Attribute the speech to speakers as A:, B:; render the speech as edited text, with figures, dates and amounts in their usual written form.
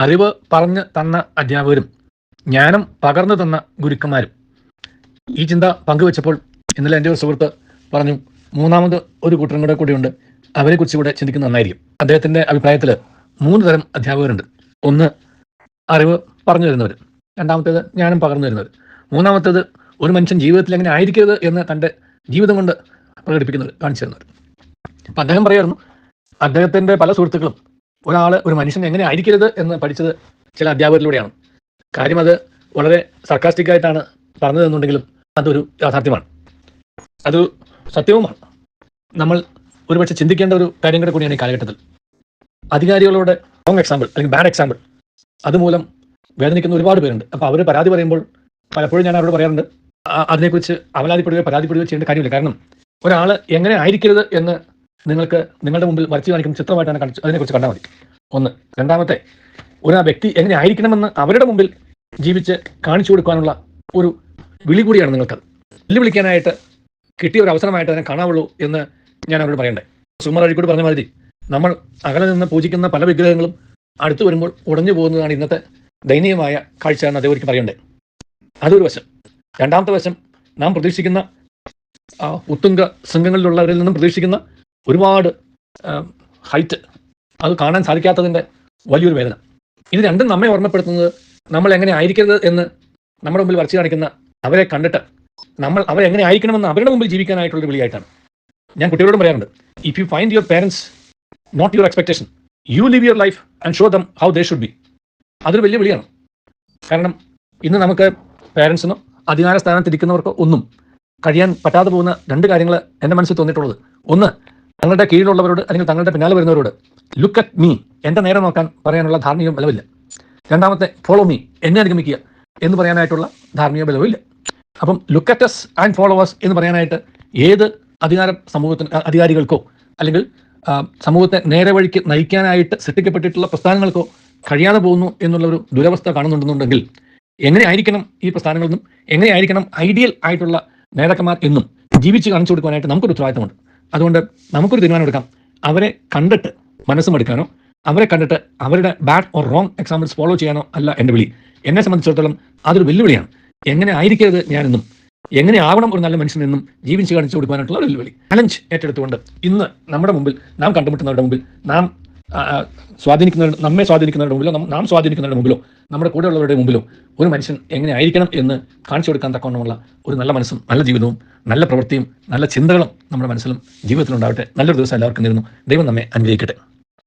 A: അറിവ് പറഞ്ഞു തന്ന അധ്യാപകരും ജ്ഞാനം പകർന്നു തന്ന ഗുരുക്കന്മാരും. ഈ ചിന്ത പങ്കുവെച്ചപ്പോൾ ഇന്നലെ എൻ്റെ ഒരു സുഹൃത്ത് പറഞ്ഞു, മൂന്നാമത് ഒരു കൂട്ടരും കൂടെയുണ്ട്, അവരെക്കുറിച്ച് കൂടെ ചിന്തിക്കുന്നത് നന്നായിരിക്കും. അദ്ദേഹത്തിൻ്റെ അഭിപ്രായത്തിൽ 3 തരം അധ്യാപകരുണ്ട്. ഒന്ന് അറിവ് പറഞ്ഞു തരുന്നവർ, രണ്ടാമത്തേത് ജ്ഞാനം പകർന്നു തരുന്നവർ, മൂന്നാമത്തേത് ഒരു മനുഷ്യൻ ജീവിതത്തിൽ എങ്ങനെ ആയിരിക്കരുത് എന്ന് തൻ്റെ ജീവിതം കൊണ്ട് പ്രകടിപ്പിക്കുന്നവർ, കാണിച്ചു തരുന്നവർ. അപ്പം അദ്ദേഹം പറയായിരുന്നു, അദ്ദേഹത്തിൻ്റെ പല സുഹൃത്തുക്കളും ഒരു മനുഷ്യൻ എങ്ങനെ ആയിരിക്കരുത് എന്ന് പഠിച്ചത് ചില അധ്യാപകരിലൂടെയാണ്. കാര്യം അത് വളരെ സർക്കാസ്റ്റിക്കായിട്ടാണ് പറഞ്ഞു തന്നുണ്ടെങ്കിലും അതൊരു യാഥാർത്ഥ്യമാണ്, അത് സത്യവുമാണ്. നമ്മൾ ഒരുപക്ഷെ ചിന്തിക്കേണ്ട ഒരു കാര്യം കൂടിയാണ് ഈ കാലഘട്ടത്തിൽ. അധികാരികളോട് റോങ് എക്സാമ്പിൾ അല്ലെങ്കിൽ ബാഡ് എക്സാമ്പിൾ അതുമൂലം വേദനിക്കുന്ന ഒരുപാട് പേരുണ്ട്. അപ്പോൾ അവർ പരാതി പറയുമ്പോൾ പലപ്പോഴും ഞാൻ അവരോട് പറയാറുണ്ട്, അതിനെക്കുറിച്ച് പരാതിപ്പെടുകയോ ചെയ്യേണ്ട കാര്യമില്ല. കാരണം ഒരാൾ എങ്ങനെ ആയിരിക്കരുത് എന്ന് നിങ്ങൾക്ക് നിങ്ങളുടെ മുമ്പിൽ വരച്ചു കാണിക്കുന്ന ചിത്രമായിട്ടാണ് അതിനെക്കുറിച്ച് കണ്ടാൽ മതി. ഒന്ന്. രണ്ടാമത്തെ, ഒരു വ്യക്തി എങ്ങനെ ആയിരിക്കണമെന്ന് അവരുടെ മുമ്പിൽ ജീവിച്ച് കാണിച്ചു കൊടുക്കാനുള്ള ഒരു വിളി കൂടിയാണ് നിങ്ങൾക്കത്. വെല്ലുവിളിക്കാനായിട്ട് കിട്ടിയ ഒരു അവസരമായിട്ട് അതിനെ കാണാവുള്ളൂ എന്ന് ഞാൻ അവരോട് പറയണ്ടേ. സുമർ അഴീക്കോട് പറഞ്ഞ മാതിരി നമ്മൾ അകലെ നിന്ന് പൂജിക്കുന്ന പല വിഗ്രഹങ്ങളും അടുത്ത് വരുമ്പോൾ ഉടഞ്ഞു പോകുന്നതാണ് ഇന്നത്തെ ദയനീയമായ കാഴ്ചയാണ് അദ്ദേഹം ഒരിക്കൽ പറയണ്ടേ. അതൊരു വശം. രണ്ടാമത്തെ വശം, നാം പ്രതീക്ഷിക്കുന്ന ഉത്തുംഗ ശൃംഗങ്ങളിലുള്ളവരിൽ നിന്നും പ്രതീക്ഷിക്കുന്ന ഒരുപാട് ഹൈറ്റ് അത് കാണാൻ സാധിക്കാത്തതിൻ്റെ വലിയൊരു വേദന. ഇത് രണ്ടും നമ്മെ ഓർമ്മപ്പെടുത്തുന്നത് നമ്മൾ എങ്ങനെ ആയിരിക്കരുത് എന്ന് നമ്മുടെ മുമ്പിൽ വരച്ചു കാണിക്കുന്ന അവരെ കണ്ടിട്ട് നമ്മൾ അവരെങ്ങനെ ആയിരിക്കണമെന്ന് അവരുടെ മുമ്പിൽ ജീവിക്കാനായിട്ടുള്ള വിളിയായിട്ടാണ്. ഞാൻ കുട്ടികളോടും പറയാറുണ്ട്, if you find your parents not your expectation, you live your life and show them how they should be. അതൊരു വലിയ വിളിയാണ്. കാരണം ഇന്ന് നമുക്ക് പേരൻസിനോ അധികാര സ്ഥാനത്തിരിക്കുന്നവർക്കോ ഒന്നും കഴിയാൻ പറ്റാതെ പോകുന്ന 2 കാര്യങ്ങൾ എൻ്റെ മനസ്സിൽ തോന്നിയിട്ടുള്ളത്. ഒന്ന്, തങ്ങളുടെ കീഴിലുള്ളവരോട് അല്ലെങ്കിൽ തങ്ങളുടെ പിന്നാലെ വരുന്നവരോട് ലുക്ക് അറ്റ് മീ, എൻ്റെ നേരെ നോക്കാൻ പറയാനുള്ള ധാർമ്മിക ബലമില്ല. രണ്ടാമത്തെ, ഫോളോ മീ, എന്നെ അനുഗമിക്കുക എന്ന് പറയാനായിട്ടുള്ള ധാർമ്മിക ബലമില്ല. അപ്പം look at us and follow us എന്ന് പറയാനായിട്ട് ഏത് അധികാരികൾക്കോ അല്ലെങ്കിൽ സമൂഹത്തെ നേരെ വഴിക്ക് നയിക്കാനായിട്ട് സൃഷ്ടിക്കപ്പെട്ടിട്ടുള്ള പ്രസ്ഥാനങ്ങൾക്കോ കഴിയാതെ പോകുന്നു എന്നുള്ളൊരു ദുരവസ്ഥ കാണുന്നുണ്ടെന്നുണ്ടെങ്കിൽ എങ്ങനെ ആയിരിക്കണം ഈ പ്രസ്ഥാനങ്ങളെന്നും എങ്ങനെ ആയിരിക്കണം ഐഡിയൽ ആയിട്ടുള്ള നേതാക്കന്മാർ എന്നും ജീവിച്ച് കാണിച്ചു കൊടുക്കാനായിട്ട് നമുക്കൊരു ഉത്തരവാദിത്തമുണ്ട്. അതുകൊണ്ട് നമുക്കൊരു തീരുമാനം എടുക്കാം. അവരെ കണ്ടിട്ട് മനസ്സും എടുക്കാനോ അവരെ കണ്ടിട്ട് അവരുടെ bad or wrong examples follow ചെയ്യാനോ അല്ല എൻ്റെ വിളി. എന്നെ സംബന്ധിച്ചിടത്തോളം അതൊരു വെല്ലുവിളിയാണ്. എങ്ങനെ ആയിരിക്കരുത് ഞാനെന്നും എങ്ങനെ ആവണം ഒരു നല്ല മനുഷ്യനെന്നും ജീവിച്ച് കാണിച്ചു കൊടുക്കാനായിട്ടുള്ള ഒരു വെല്ലുവിളി, ചലഞ്ച് ഏറ്റെടുത്തുകൊണ്ട് ഇന്ന് നമ്മുടെ മുമ്പിൽ നാം കണ്ടുമുട്ടുന്നവരുടെ മുമ്പിൽ നമ്മെ സ്വാധീനിക്കുന്നവരുടെ മുമ്പിലോ നാം സ്വാധീനിക്കുന്നവരുടെ മുമ്പിലോ നമ്മുടെ കൂടെയുള്ളവരുടെ മുമ്പിലോ ഒരു മനുഷ്യൻ എങ്ങനെ ആയിരിക്കണം എന്ന് കാണിച്ചു കൊടുക്കാൻ തക്കവണ്ണമുള്ള ഒരു നല്ല മനസ്സും നല്ല ജീവിതവും നല്ല പ്രവൃത്തിയും നല്ല ചിന്തകളും നമ്മുടെ മനസ്സിലും ജീവിതത്തിലുണ്ടാവട്ടെ. നല്ലൊരു ദിവസം എല്ലാവർക്കും നേരുന്നു. ദൈവം നമ്മെ അനുഗ്രഹിക്കട്ടെ.